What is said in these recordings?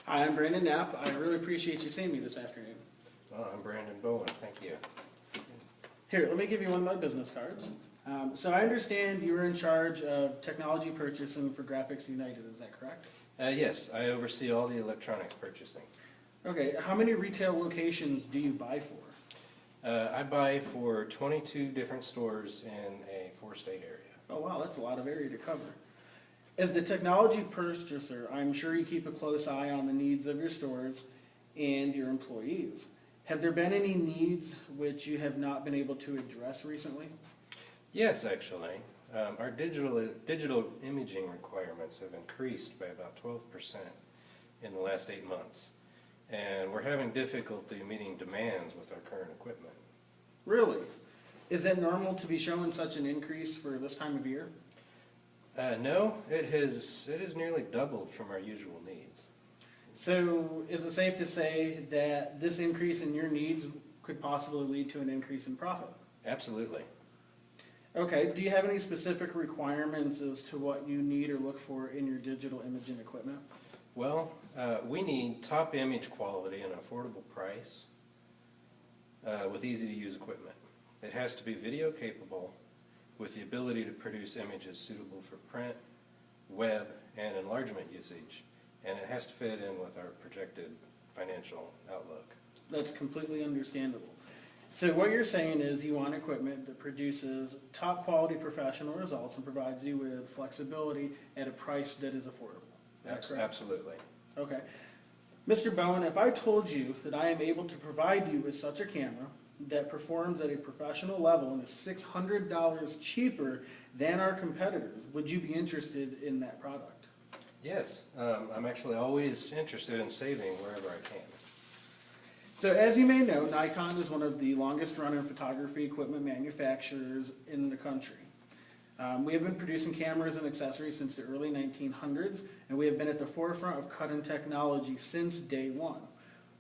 Hi, I'm Brandon Knapp. I really appreciate you seeing me this afternoon. I'm Brandon Bowen, thank you. Here, let me give you one of my business cards. So I understand you were in charge of technology purchasing for Graphics United, is that correct? Yes, I oversee all the electronics purchasing. Okay, how many retail locations do you buy for? I buy for 22 different stores in a 4-state area. Oh wow, that's a lot of area to cover. As the technology purchaser, I'm sure you keep a close eye on the needs of your stores and your employees. Have there been any needs which you have not been able to address recently? Yes, actually. Our digital imaging requirements have increased by about 12% in the last 8 months. And we're having difficulty meeting demands with our current equipment. Really? Is that normal to be showing such an increase for this time of year? No, it has nearly doubled from our usual needs. So is it safe to say that this increase in your needs could possibly lead to an increase in profit? Absolutely. Okay, do you have any specific requirements as to what you need or look for in your digital imaging equipment? Well, we need top image quality and affordable price with easy-to-use equipment. It has to be video capable with the ability to produce images suitable for print, web, and enlargement usage, and it has to fit in with our projected financial outlook. That's completely understandable. So what you're saying is you want equipment that produces top quality professional results and provides you with flexibility at a price that is affordable. Is that correct? Absolutely. Okay. Mr. Bowen, if I told you that I am able to provide you with such a camera that performs at a professional level and is $600 cheaper than our competitors, would you be interested in that product? Yes, I'm actually always interested in saving wherever I can. So as you may know, Nikon is one of the longest running photography equipment manufacturers in the country. We have been producing cameras and accessories since the early 1900s, and we have been at the forefront of cutting technology since day one.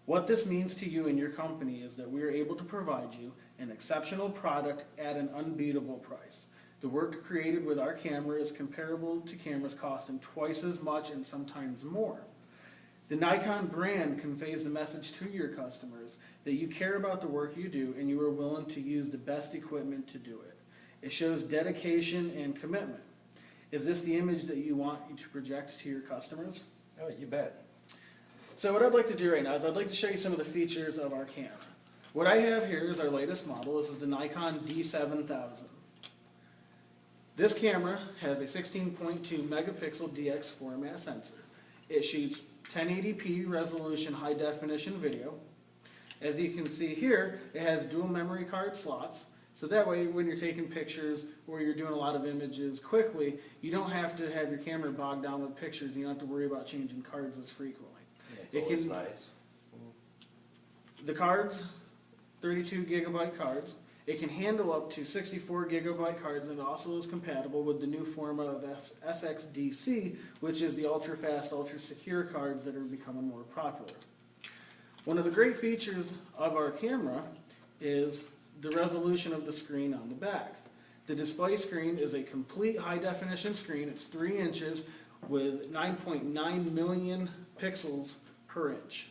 What this means to you and your company is that we are able to provide you an exceptional product at an unbeatable price. The work created with our camera is comparable to cameras costing twice as much and sometimes more. The Nikon brand conveys the message to your customers that you care about the work you do and you are willing to use the best equipment to do it. It shows dedication and commitment. Is this the image that you want to project to your customers? Oh, you bet. So what I'd like to do right now is I'd like to show you some of the features of our camera. What I have here is our latest model. This is the Nikon D7000. This camera has a 16.2 megapixel DX format sensor. It shoots 1080p resolution high definition video. As you can see here, it has dual memory card slots. So that way when you're taking pictures or you're doing a lot of images quickly, you don't have to have your camera bogged down with pictures. You don't have to worry about changing cards as frequently. Yeah, it's always nice. The cards, 32 gigabyte cards. It can handle up to 64 gigabyte cards, and it also is compatible with the new format of SXDC, which is the ultra-fast, ultra-secure cards that are becoming more popular. One of the great features of our camera is the resolution of the screen on the back. The display screen is a complete high-definition screen. It's 3 inches with 9.9 million pixels per inch.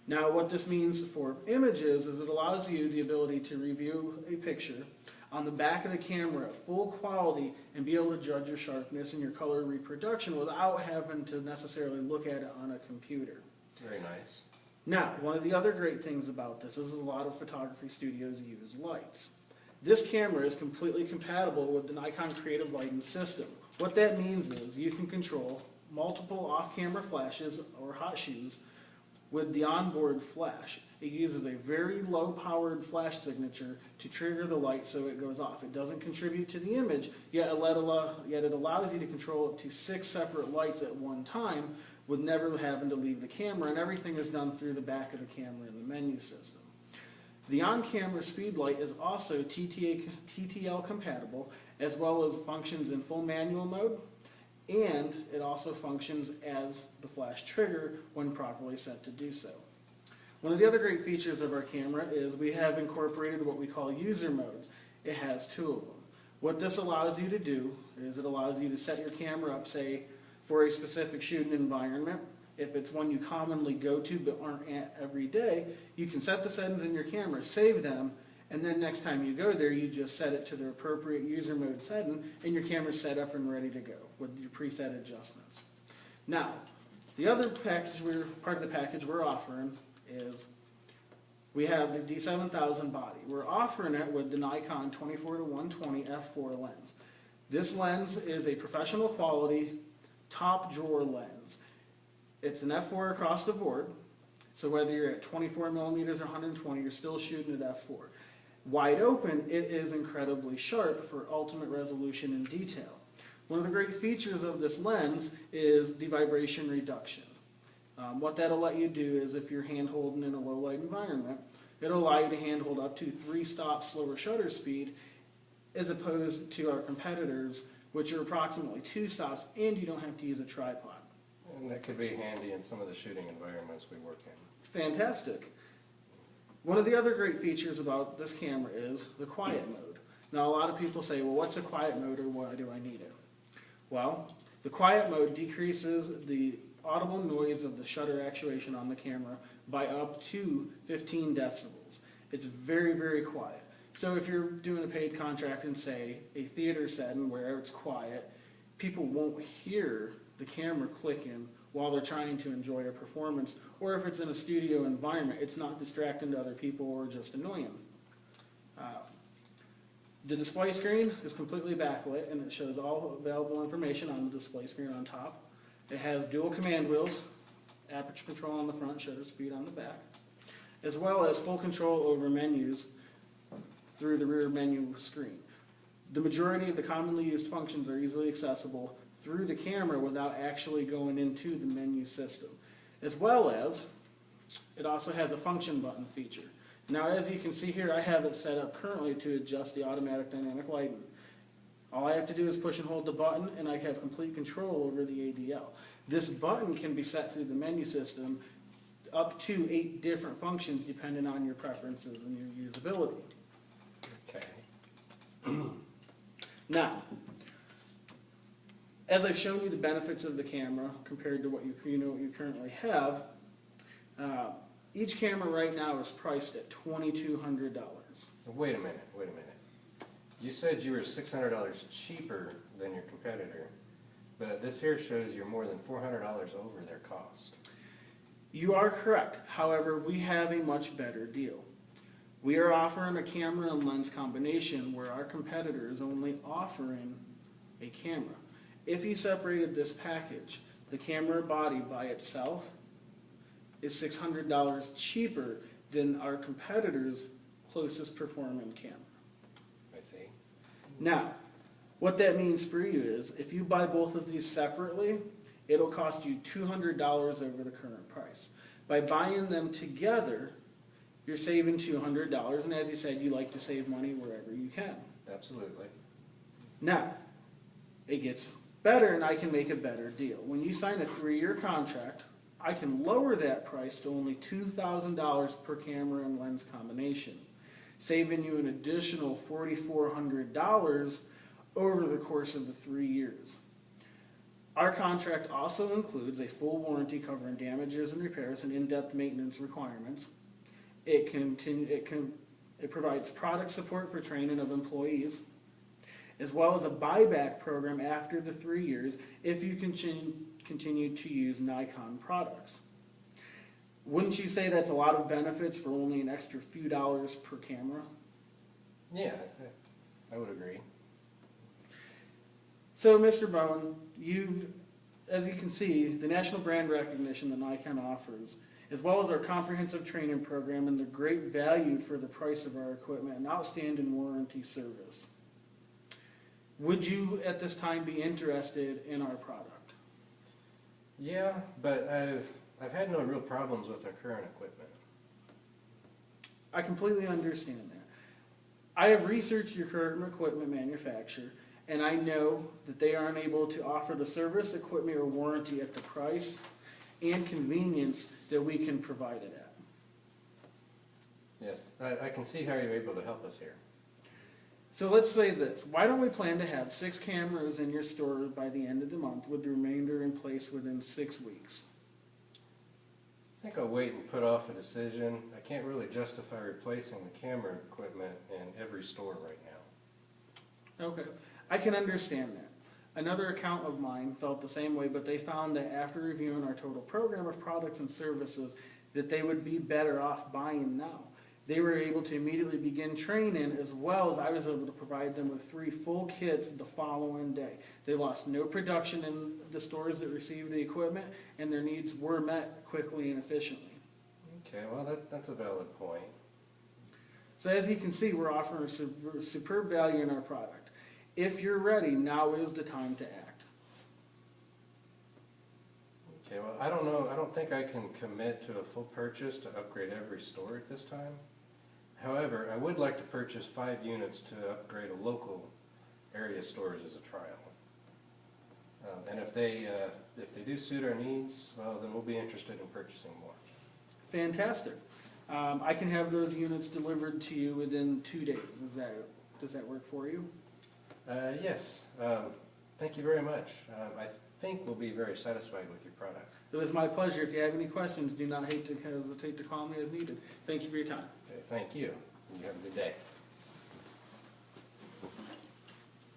Now what this means for images is it allows you the ability to review a picture on the back of the camera at full quality and be able to judge your sharpness and your color reproduction without having to necessarily look at it on a computer. Very nice. Now, one of the other great things about this is a lot of photography studios use lights. This camera is completely compatible with the Nikon Creative Lighting System. What that means is you can control multiple off-camera flashes or hot shoes with the onboard flash. It uses a very low-powered flash signature to trigger the light so it goes off. It doesn't contribute to the image, yet it allows you to control up to 6 separate lights at one time with never having to leave the camera, and everything is done through the back of the camera in the menu system. The on-camera speed light is also TTL compatible, as well as functions in full manual mode, and it also functions as the flash trigger when properly set to do so. One of the other great features of our camera is we have incorporated what we call user modes. It has 2 of them. What this allows you to do is it allows you to set your camera up, say, for a specific shooting environment, If it's one you commonly go to but aren't at every day, you can set the settings in your camera, save them, and then next time you go there, you just set it to the appropriate user mode setting, and your camera's set up and ready to go with your preset adjustments. Now, the other package part of the package we're offering is we have the D7000 body. We're offering it with the Nikon 24-120 f4 lens. This lens is a professional quality, top drawer lens. It's an f4 across the board, so whether you're at 24 millimeters or 120, you're still shooting at f4. Wide open, it is incredibly sharp for ultimate resolution and detail. One of the great features of this lens is the vibration reduction. What that'll let you do is if you're hand holding in a low light environment, it'll allow you to hand hold up to 3 stops slower shutter speed as opposed to our competitors, which are approximately 2 stops, and you don't have to use a tripod. And that could be handy in some of the shooting environments we work in. Fantastic. One of the other great features about this camera is the quiet mode. Now a lot of people say, well, what's a quiet mode or why do I need it? Well, the quiet mode decreases the audible noise of the shutter actuation on the camera by up to 15 decibels. It's very, very quiet. So if you're doing a paid contract in, say, a theater setting where it's quiet, people won't hear the camera clicking while they're trying to enjoy a performance, or if it's in a studio environment, it's not distracting to other people or just annoying. The display screen is completely backlit and it shows all available information on the display screen on top. It has dual command wheels, aperture control on the front, shutter speed on the back, as well as full control over menus through the rear menu screen. The majority of the commonly used functions are easily accessible through the camera without actually going into the menu system. As well as, it also has a function button feature. Now as you can see here, I have it set up currently to adjust the automatic dynamic lighting. All I have to do is push and hold the button and I have complete control over the ADL. This button can be set through the menu system up to 8 different functions depending on your preferences and your usability. Okay. Now, as I've shown you the benefits of the camera compared to what you currently have, each camera right now is priced at $2,200. Wait a minute. You said you were $600 cheaper than your competitor, but this here shows you're more than $400 over their cost. You are correct. However, we have a much better deal. We are offering a camera and lens combination where our competitor is only offering a camera. If you separated this package, the camera body by itself is $600 cheaper than our competitor's closest performing camera. I see. Now, what that means for you is if you buy both of these separately, it'll cost you $200 over the current price. By buying them together, you're saving $200, and as you said, you like to save money wherever you can. Absolutely. Now, it gets better and I can make a better deal. When you sign a 3-year contract, I can lower that price to only $2,000 per camera and lens combination, saving you an additional $4,400 over the course of the 3 years. Our contract also includes a full warranty covering damages and repairs and in-depth maintenance requirements. It provides product support for training of employees, as well as a buyback program after the 3 years if you continue to use Nikon products. Wouldn't you say that's a lot of benefits for only an extra few dollars per camera? Yeah, I would agree. So, Mr. Bowen, as you can see, the national brand recognition that Nikon offers, as well as our comprehensive training program and the great value for the price of our equipment and outstanding warranty service. Would you, at this time, be interested in our product? Yeah, but I've had no real problems with our current equipment. I completely understand that. I have researched your current equipment manufacturer, and I know that they aren't able to offer the service, equipment, or warranty at the price and convenience that we can provide it at. Yes, I can see how you're able to help us here. So let's say this. Why don't we plan to have 6 cameras in your store by the end of the month with the remainder in place within 6 weeks? think I'll wait and put off a decision. I can't really justify replacing the camera equipment in every store right now. Okay, I can understand that. Another account of mine felt the same way, but they found that after reviewing our total program of products and services, that they would be better off buying now. They were able to immediately begin training, as well as I was able to provide them with 3 full kits the following day. They lost no production in the stores that received the equipment, and their needs were met quickly and efficiently. Okay, well, that's a valid point. So as you can see, we're offering a superb value in our product. If you're ready, now is the time to act. Okay, well, I don't know, I don't think I can commit to a full purchase to upgrade every store at this time. However, I would like to purchase 5 units to upgrade a local area stores as a trial. And if they do suit our needs, well, then we'll be interested in purchasing more. Fantastic. I can have those units delivered to you within 2 days. Does that work for you? Yes, thank you very much. I think we'll be very satisfied with your product. It was my pleasure. If you have any questions, do not hesitate to call me as needed. Thank you for your time. Okay, thank you. You have a good day.